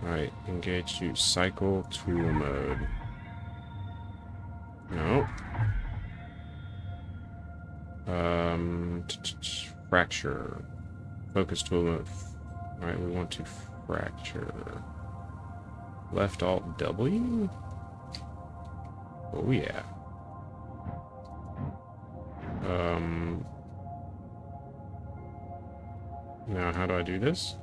Speaker 1: Alright, engage to cycle tool mode. Nope. Fracture. Focus tool mode. Alright, we want to fracture. Left Alt W? Oh yeah. Now how do I do this?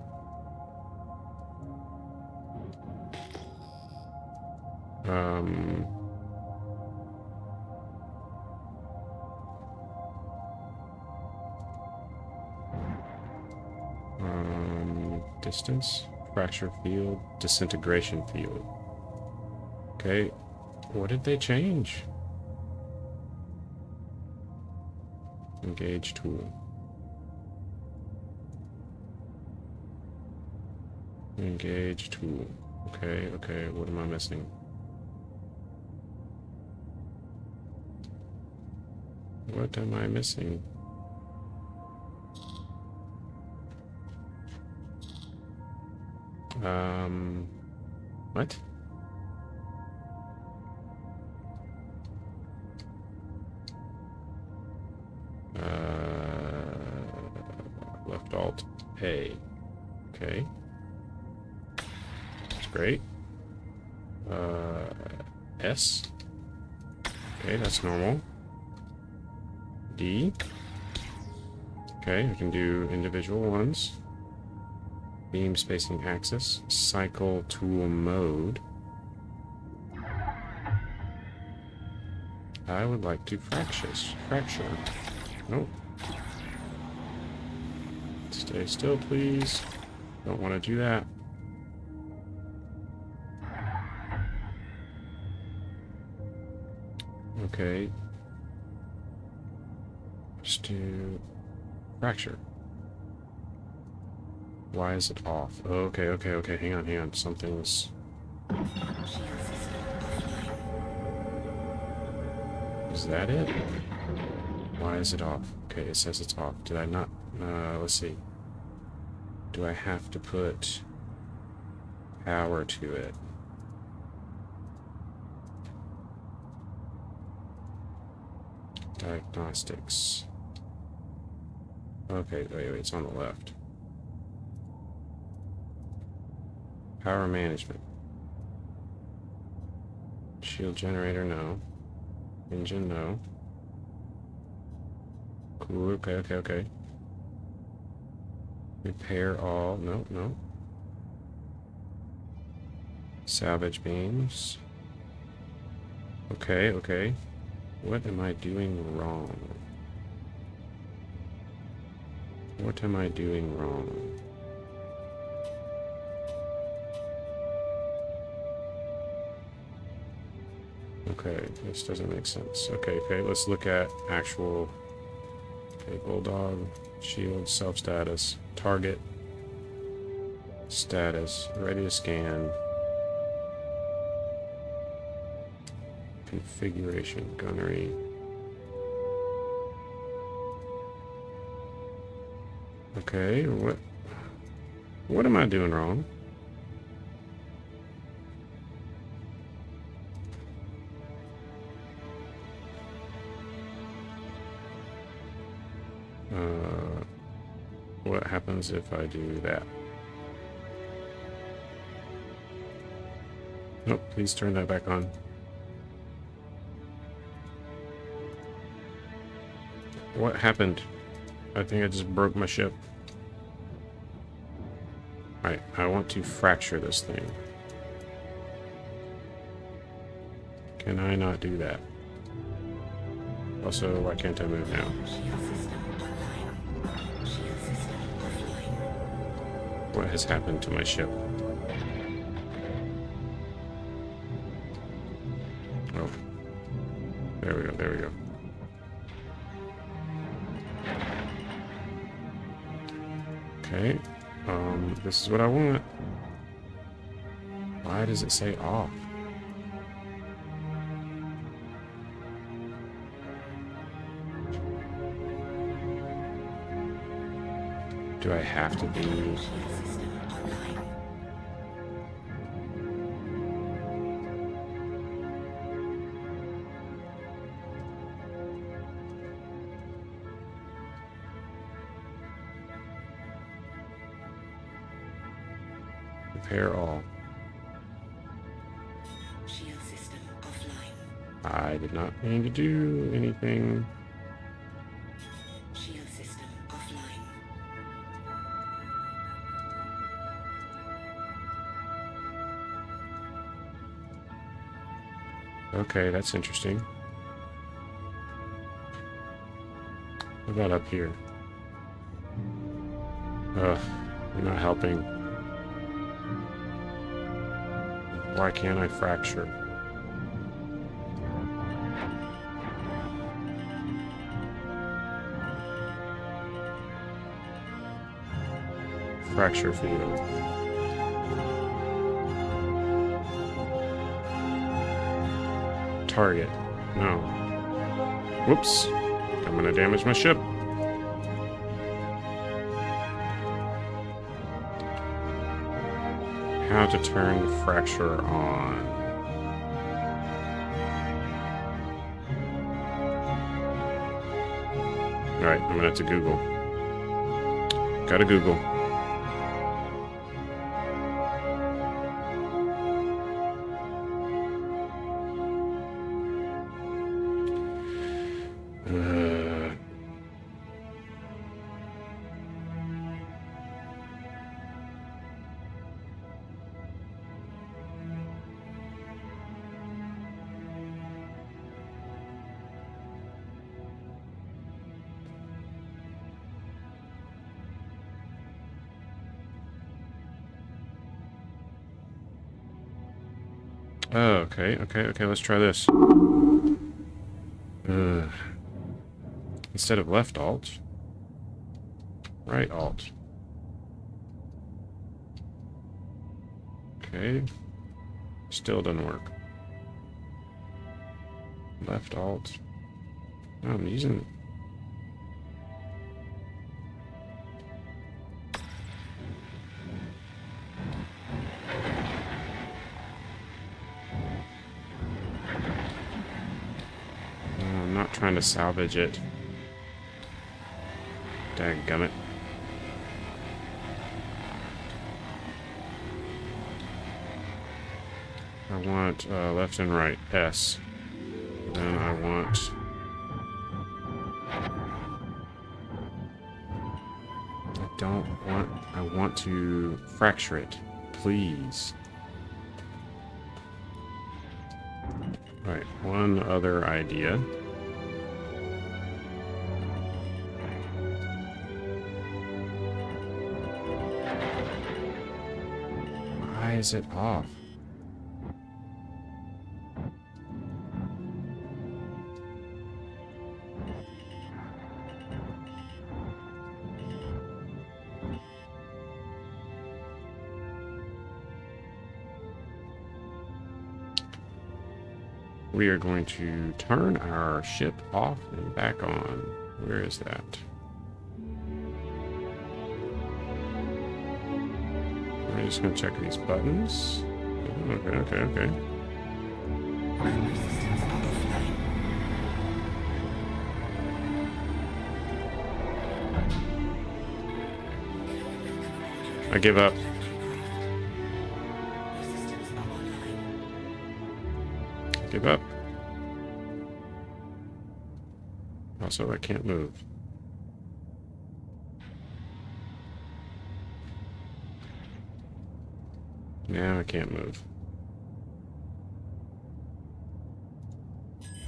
Speaker 1: Distance, fracture field, disintegration field. Okay, what did they change? Engage tool. Engage tool. Okay, okay, what am I missing? What am I missing? What? Left Alt A. Okay. That's great. S. Okay, that's normal. D. Okay, we can do individual ones. Beam spacing axis. Cycle tool mode. I would like to fracture. Nope. Stay still, please. Don't want to do that. Okay. Just do fracture. Why is it off? Okay, okay, okay. Hang on. Something's... Is that it? Why is it off? Okay, it says it's off. Did I not... let's see. Do I have to put power to it? Diagnostics. Okay, wait, it's on the left. Power management. Shield generator, no. Engine, no. Cool, okay. Repair all, no. Salvage beams. Okay. What am I doing wrong? What am I doing wrong? Okay, this doesn't make sense. Okay, let's look at actual... Okay, Bulldog, shield, self-status, target, status, ready to scan, configuration, gunnery. Okay, what am I doing wrong? What happens if I do that? Nope, please turn that back on. What happened? I think I just broke my ship. Right, I want to fracture this thing. Can I not do that? Also, why can't I move now?
Speaker 6: Shield system online. Shield system offline.
Speaker 1: What has happened to my ship? Oh. There we go, there we go. Okay. This is what I want. Why does it say off? Do I have to be...
Speaker 6: Shield system online.
Speaker 1: Repair all.
Speaker 6: Shield system offline.
Speaker 1: I did not mean to do anything.
Speaker 6: Shield system offline.
Speaker 1: Okay, that's interesting. What about up here? Ugh, you're not helping. Why can't I fracture? Fracture field. Target. No. Whoops. I'm gonna damage my ship. How to turn the fracture on. Alright, I'm gonna have to Google. Gotta Google. Oh, okay, let's try this. Instead of left alt, right alt. Okay, still doesn't work. Left alt. No, I'm using... I'm not trying to salvage it. Dadgummit. I want left and right, S. Then I want... I want to fracture it, please. Alright, one other idea. Why is it off? We are going to turn our ship off and back on. Where is that? I'm just going to check these buttons. Okay.
Speaker 6: Armor systems offline.
Speaker 1: I give up.
Speaker 6: Your systems are online.
Speaker 1: Give up. Also, I can't move. Now I can't move.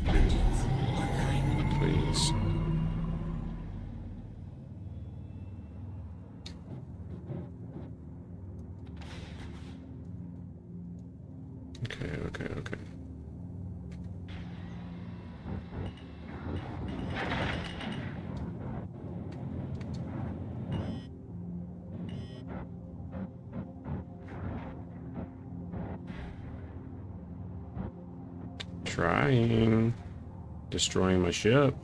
Speaker 6: Engines online.
Speaker 1: Please. Okay. Trying. Destroying my ship.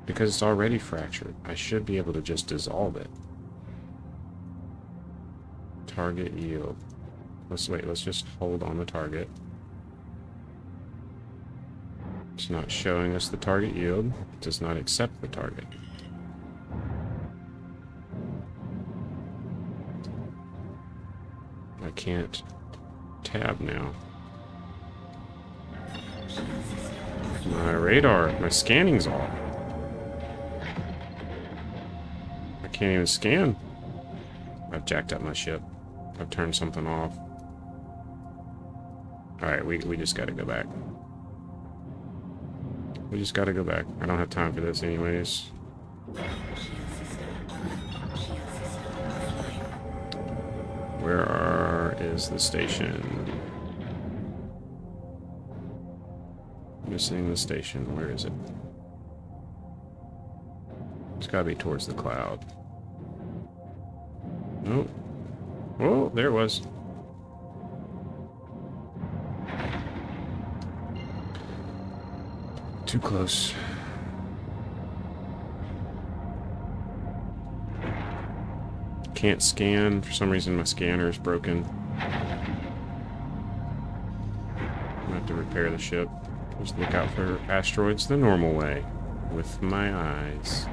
Speaker 1: Because it's already fractured. I should be able to just dissolve it. Target yield. Let's just hold on the target. It's not showing us the target yield. It does not accept the target. I can't tab now. My radar, my scanning's off. I can't even scan. I've jacked up my ship. I've turned something off. Alright, we just gotta go back. We just gotta go back. I don't have time for this anyways. Where is the station? Missing the station. Where is it? It's gotta be towards the cloud. Nope. Oh, there it was. Too close. Can't scan. For some reason my scanner is broken. I have to repair the ship. Just look out for asteroids the normal way. With my eyes.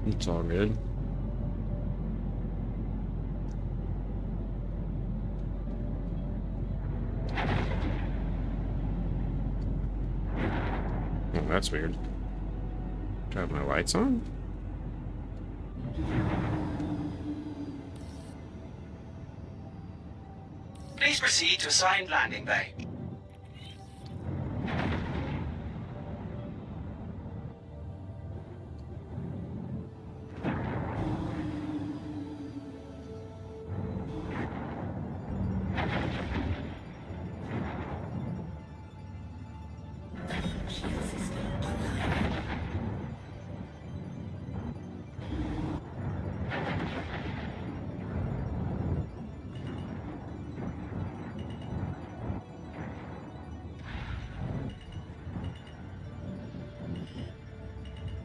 Speaker 1: It's all good. Oh, that's weird. Do I have my lights on?
Speaker 3: Please proceed to assigned landing bay.
Speaker 6: Shield system online.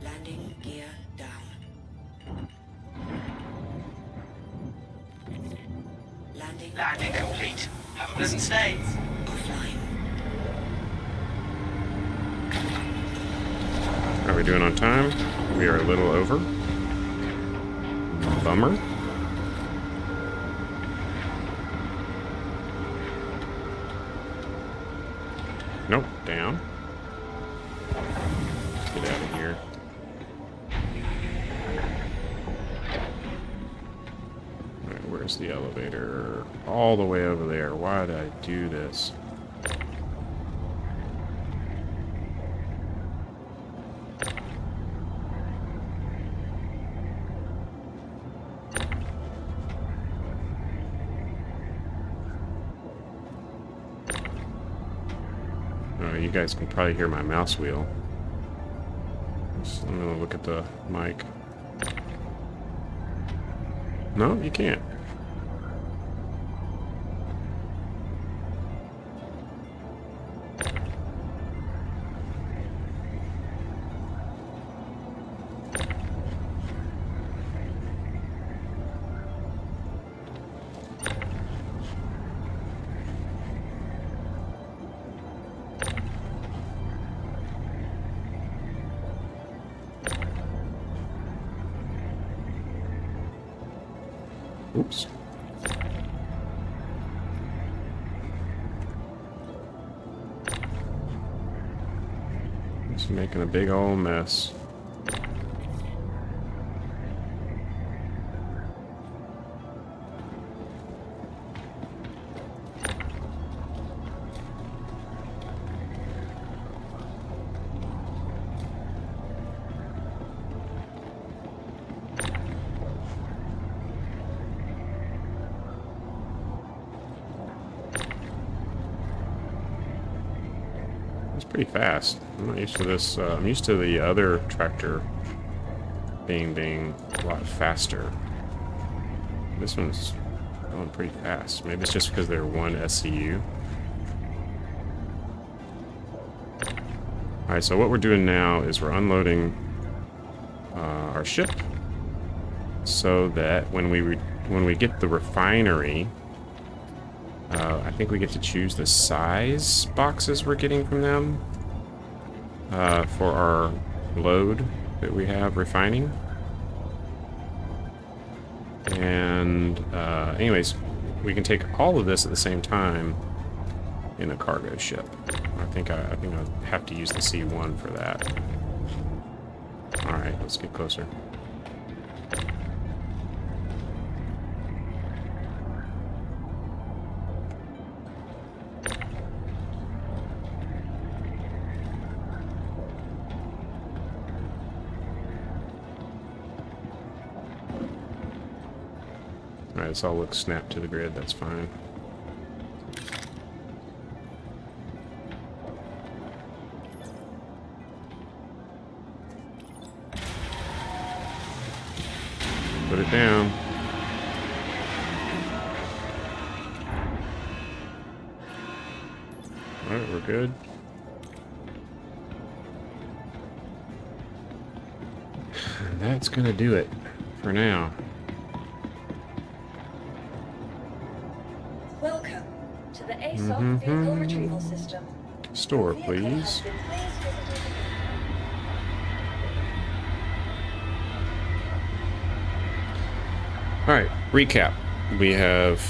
Speaker 6: Landing gear down. Landing
Speaker 3: Landing complete. Have a pleasant stay.
Speaker 6: offline.
Speaker 1: Are we doing on time? We are a little over. Bummer. Nope, down. Get out of here. Alright, where's the elevator? All the way over there. Why did I do this? You guys can probably hear my mouse wheel. So I'm gonna look at the mic. No, you can't. Oops. Just making a big old mess. Pretty fast. I'm not used to this. I'm used to the other tractor being a lot faster. This one's going pretty fast. Maybe it's just because they're one SCU. Alright, so what we're doing now is we're unloading our ship so that when we get the refinery, I think we get to choose the size boxes we're getting from them for our load that we have refining. And anyways, we can take all of this at the same time in a cargo ship. I think I have to use the C1 for that. All right, let's get closer. Alright, this all looks snapped to the grid, that's fine. Put it down. Alright, we're good. And that's gonna do it for now.
Speaker 2: Welcome to the ASOC Vehicle Retrieval System.
Speaker 1: Store,
Speaker 2: Your vehicle
Speaker 1: please.
Speaker 2: has been placed visited.
Speaker 1: Alright, recap. We have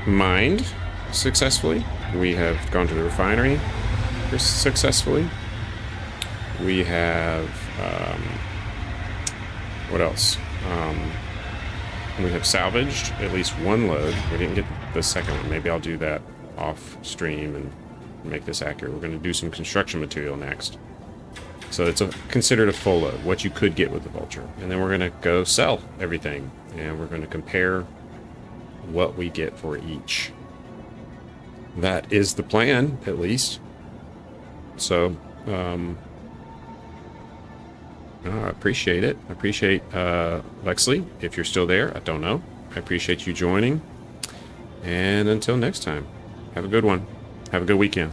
Speaker 1: mined successfully. We have gone to the refinery successfully. We have, what else? We have salvaged at least one load. We didn't get the second one. Maybe I'll do that off stream and make this accurate. We're going to do some construction material next. So it's considered a full load, what you could get with the Vulture. And then we're going to go sell everything. And we're going to compare what we get for each. That is the plan, at least. So, I appreciate it. I appreciate Lexley, if you're still there. I don't know. I appreciate you joining. And until next time, have a good one. Have a good weekend.